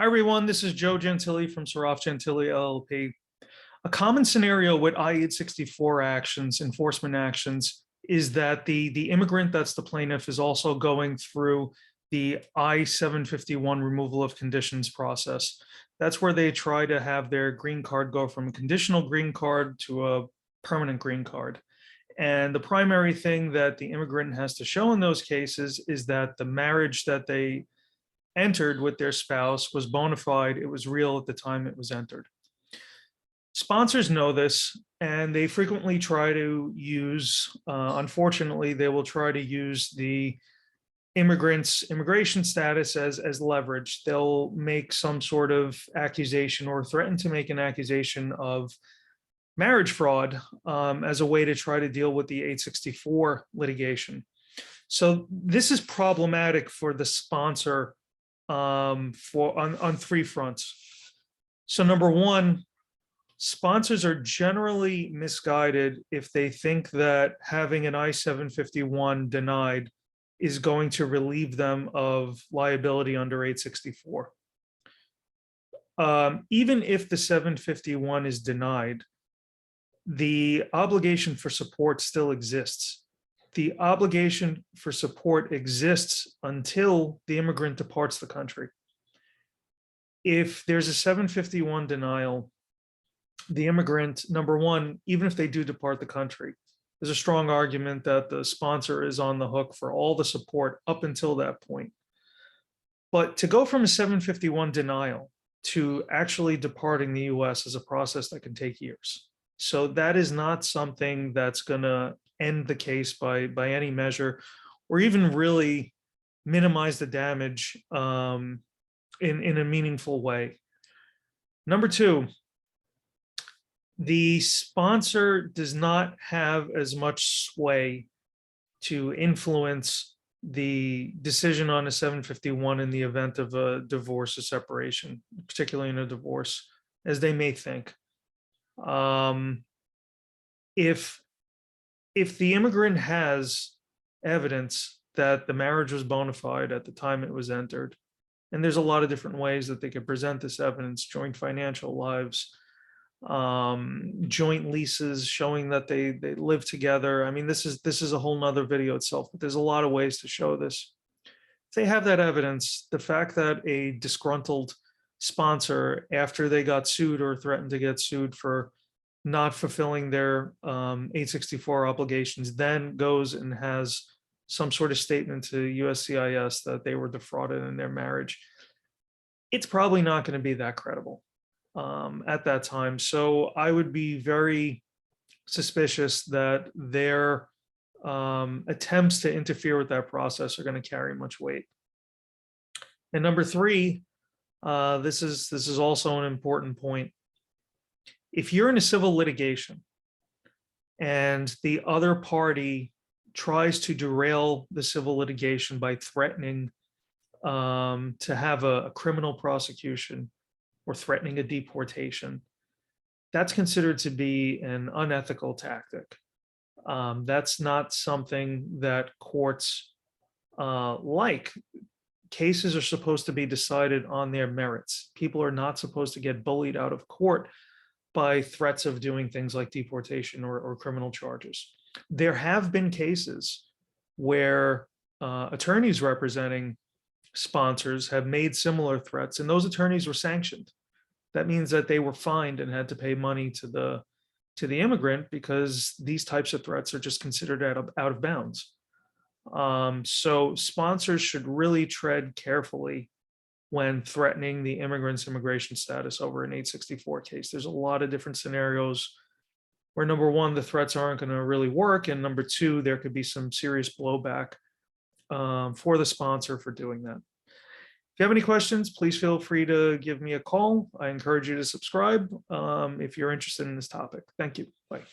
Hi, everyone. This is Joe Gentile from Sarraf Gentile LLP. A common scenario with I-864 actions, enforcement actions, is that the immigrant that's the plaintiff is also going through the I-751 removal of conditions process. That's where they try to have their green card go from a conditional green card to a permanent green card. And the primary thing that the immigrant has to show in those cases is that the marriage that they entered with their spouse was bona fide, it was real at the time it was entered. Sponsors know this, and they frequently try to use, unfortunately, they will try to use the immigrant's immigration status as leverage. They'll make some sort of accusation or threaten to make an accusation of marriage fraud as a way to try to deal with the 864 litigation. So this is problematic for the sponsor on three fronts. So number one, sponsors are generally misguided if they think that having an I-751 denied is going to relieve them of liability under 864. Even if the 751 is denied, the obligation for support still exists. The obligation for support exists until the immigrant departs the country. If there's a 751 denial, the immigrant, number one, even if they do depart the country, there's a strong argument that the sponsor is on the hook for all the support up until that point. But to go from a 751 denial to actually departing the US is a process that can take years. So that is not something that's going to end the case by any measure, or even really minimize the damage in a meaningful way. Number two, the sponsor does not have as much sway to influence the decision on a 751 in the event of a divorce or separation, particularly in a divorce, as they may think. If the immigrant has evidence that the marriage was bona fide at the time it was entered, and there's a lot of different ways that they could present this evidence: joint financial lives, joint leases showing that they live together. I mean, this is a whole nother video itself, but there's a lot of ways to show this. If they have that evidence, the fact that a disgruntled sponsor, after they got sued or threatened to get sued for not fulfilling their 864 obligations, then goes and has some sort of statement to USCIS that they were defrauded in their marriage, it's probably not going to be that credible at that time. So I would be very suspicious that their attempts to interfere with that process are going to carry much weight. And number three, this is also an important point. If you're in a civil litigation and the other party tries to derail the civil litigation by threatening to have a criminal prosecution or threatening a deportation, that's considered to be an unethical tactic. That's not something that courts like. Cases are supposed to be decided on their merits. People are not supposed to get bullied out of court by threats of doing things like deportation or criminal charges. There have been cases where attorneys representing sponsors have made similar threats, and those attorneys were sanctioned. That means that they were fined and had to pay money to the immigrant because these types of threats are just considered out of bounds. So sponsors should really tread carefully when threatening the immigrant's immigration status over an 864 case. There's a lot of different scenarios where, number one, the threats aren't going to really work, and number two, there could be some serious blowback for the sponsor for doing that. If you have any questions, please feel free to give me a call. I encourage you to subscribe if you're interested in this topic. Thank you. Bye.